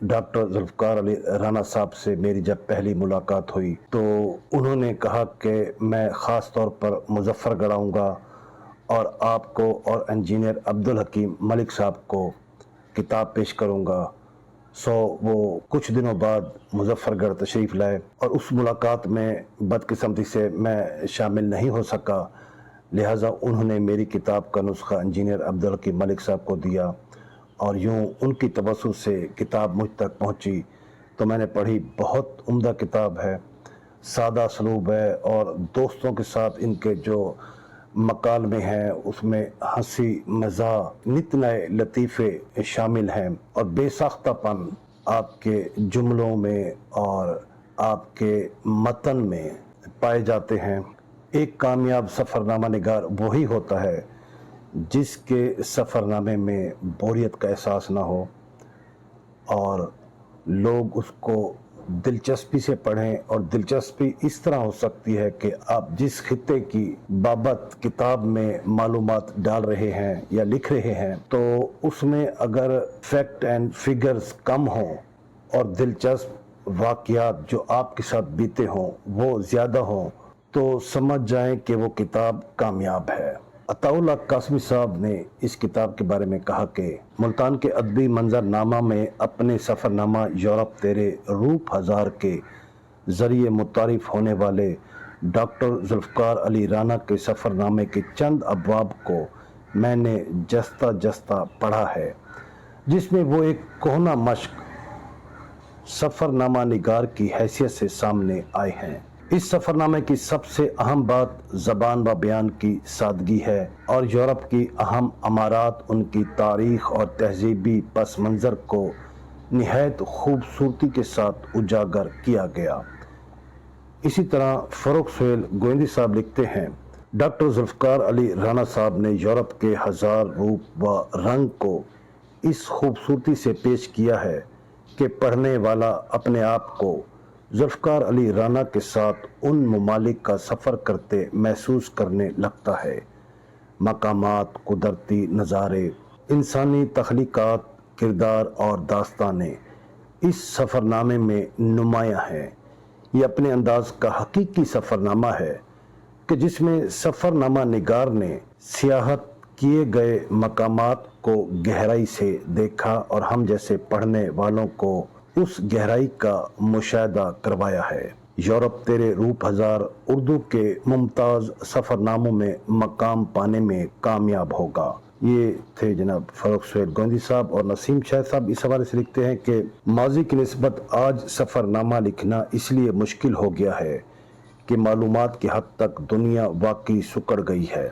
Doctor Zulfiqar علی رانا صاحب سے میری جب پہلی ملاقات ہوئی تو انہوں نے کہا کہ میں خاص طور پر مظفر گڑھ آؤں گا اور آپ کو اور انجینئر عبدالحکیم ملک صاحب کو کتاب پیش کروں گا۔ وہ کچھ دنوں بعد مظفر گڑھ تشریف لائے اور اس ملاقات میں بدقسمتی سے میں شامل نہیں ہو سکا، لہٰذا انہوں نے میری کتاب کا نسخہ انجینئر عبدالحکیم ملک صاحب کو دیا اور یوں ان کی توسط سے کتاب مجھ تک پہنچی تو میں نے پڑھی۔ بہت عمدہ کتاب ہے، سادہ اسلوب ہے اور دوستوں کے ساتھ ان کے جو مکالمے ہیں اس میں ہنسی مزاح نت نئے لطیفے شامل ہیں اور بے ساختہ پن آپ کے جملوں میں اور آپ کے متن میں پائے جاتے ہیں۔ ایک کامیاب سفر نامہ نگار وہی ہوتا ہے جس کے سفر نامے میں بوریت کا احساس نہ ہو اور لوگ اس کو دلچسپی سے پڑھیں، اور دلچسپی اس طرح ہو سکتی ہے کہ آپ جس خطے کی بابت کتاب میں معلومات ڈال رہے ہیں یا لکھ رہے ہیں تو اس میں اگر فیکٹ اینڈ فگرز کم ہوں اور دلچسپ واقعات جو آپ کے ساتھ بیتے ہوں وہ زیادہ ہوں تو سمجھ جائیں کہ وہ کتاب کامیاب ہے۔ عطاء اللہ قاسمی صاحب نے اس کتاب کے بارے میں کہا کہ ملتان کے ادبی منظر نامہ میں اپنے سفر نامہ یورپ تیرے روپ ہزار کے ذریعے متعارف ہونے والے ڈاکٹر ذوالفقار علی رانا کے سفر نامے کے چند ابواب کو میں نے جستہ جستہ پڑھا ہے، جس میں وہ ایک کہنہ مشق سفر نامہ نگار کی حیثیت سے سامنے آئے ہیں۔ اس سفر نامے کی سب سے اہم بات زبان و بیان کی سادگی ہے اور یورپ کی اہم امارات، ان کی تاریخ اور تہذیبی پس منظر کو نہایت خوبصورتی کے ساتھ اجاگر کیا گیا۔ اسی طرح فروخ سہیل گوئندی صاحب لکھتے ہیں، ڈاکٹر ذوالفقار علی رانا صاحب نے یورپ کے ہزار روپ و رنگ کو اس خوبصورتی سے پیش کیا ہے کہ پڑھنے والا اپنے آپ کو ذوالفقار علی رانا کے ساتھ ان ممالک کا سفر کرتے محسوس کرنے لگتا ہے۔ مقامات، قدرتی نظارے، انسانی تخلیقات، کردار اور داستانیں اس سفر نامے میں نمایاں ہیں۔ یہ اپنے انداز کا حقیقی سفر نامہ ہے کہ جس میں سفر نامہ نگار نے سیاحت کیے گئے مقامات کو گہرائی سے دیکھا اور ہم جیسے پڑھنے والوں کو اس گہرائی کا مشاہدہ کروایا ہے۔ یورپ تیرے روپ ہزار اردو کے ممتاز سفر ناموں میں مقام پانے میں کامیاب ہوگا۔ یہ تھے جناب فروخ سہیل گوئندی صاحب، اور نسیم شاہد صاحب اس حوالے سے لکھتے ہیں کہ ماضی کی نسبت آج سفر نامہ لکھنا اس لیے مشکل ہو گیا ہے کہ معلومات کی حد تک دنیا واقعی سکڑ گئی ہے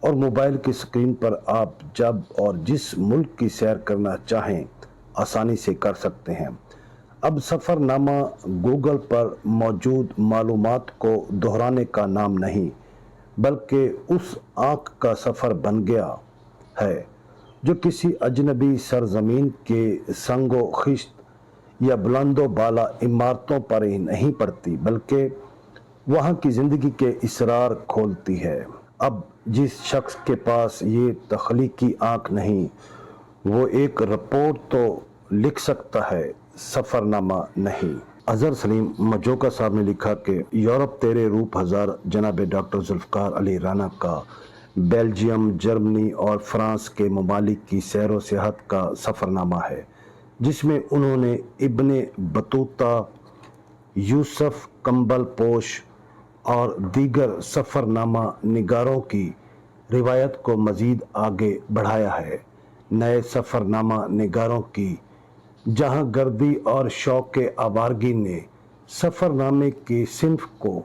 اور موبائل کی اسکرین پر آپ جب اور جس ملک کی سیر کرنا چاہیں آسانی سے کر سکتے ہیں۔ اب سفر نامہ گوگل پر موجود معلومات کو دہرانے کا نام نہیں بلکہ اس آنکھ کا سفر بن گیا ہے جو کسی اجنبی سرزمین کے سنگ و خشت یا بلند و بالا عمارتوں پر ہی نہیں پڑتی بلکہ وہاں کی زندگی کے اسرار کھولتی ہے۔ اب جس شخص کے پاس یہ تخلیقی آنکھ نہیں وہ ایک رپورٹ تو لکھ سکتا ہے، سفر نامہ نہیں۔ اظہر سلیم مجوکا صاحب نے لکھا کہ یورپ تیرے روپ ہزار جناب ڈاکٹر ذوالفقار علی رانا کا بیلجیم، جرمنی اور فرانس کے ممالک کی سیر و سیاحت کا سفر نامہ ہے، جس میں انہوں نے ابن بطوطہ، یوسف کمبل پوش اور دیگر سفر نامہ نگاروں کی روایت کو مزید آگے بڑھایا ہے۔ نئے سفر نامہ نگاروں کی جہاں گردی اور شوق آوارگی نے سفر نامے کی صنف کو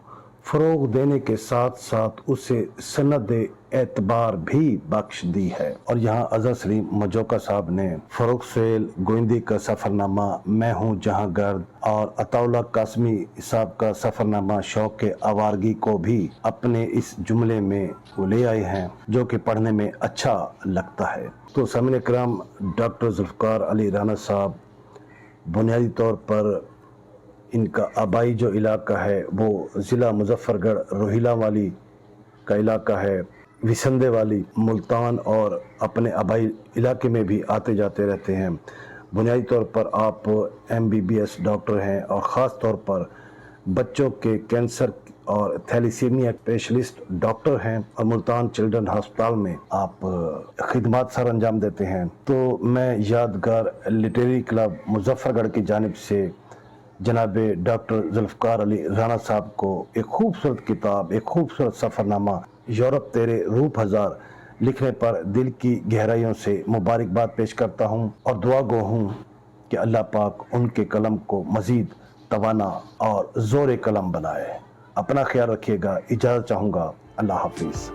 فروغ دینے کے ساتھ ساتھ اسے سند اعتبار بھی بخش دی ہے۔ اور یہاں اظہر سلیم مجوکا صاحب نے فروخ سہیل گوئندی کا سفر نامہ میں ہوں جہاں گرد اور عطاء اللہ قاسمی صاحب کا سفر نامہ شوق آوارگی کو بھی اپنے اس جملے میں وہ لے آئے ہیں جو کہ پڑھنے میں اچھا لگتا ہے۔ تو سامعین کرام، ڈاکٹر ذوالفقار علی رانا صاحب بنیادی طور پر ان کا آبائی جو علاقہ ہے وہ ضلع مظفر گڑھ روہیلہ والی کا علاقہ ہے، وسندے والی، ملتان، اور اپنے آبائی علاقے میں بھی آتے جاتے رہتے ہیں۔ بنیادی طور پر آپ MBBS ڈاکٹر ہیں اور خاص طور پر بچوں کے کینسر اور تھیلیسیمیا اسپیشلسٹ ڈاکٹر ہیں اور ملتان چلڈرن ہسپتال میں آپ خدمات سر انجام دیتے ہیں. تو میں یادگار لٹریری کلب مظفر گڑھ کی جانب سے جناب ڈاکٹر ذوالفقار علی رانا صاحب کو ایک خوبصورت کتاب، ایک خوبصورت سفر نامہ یورپ تیرے روپ ہزار لکھنے پر دل کی گہرائیوں سے مبارکباد پیش کرتا ہوں اور دعا گو ہوں کہ اللہ پاک ان کے قلم کو مزید توانا اور زور قلم بنائے. اپنا خیال رکھیے گا. اجازت چاہوں گا. اللہ حافظ.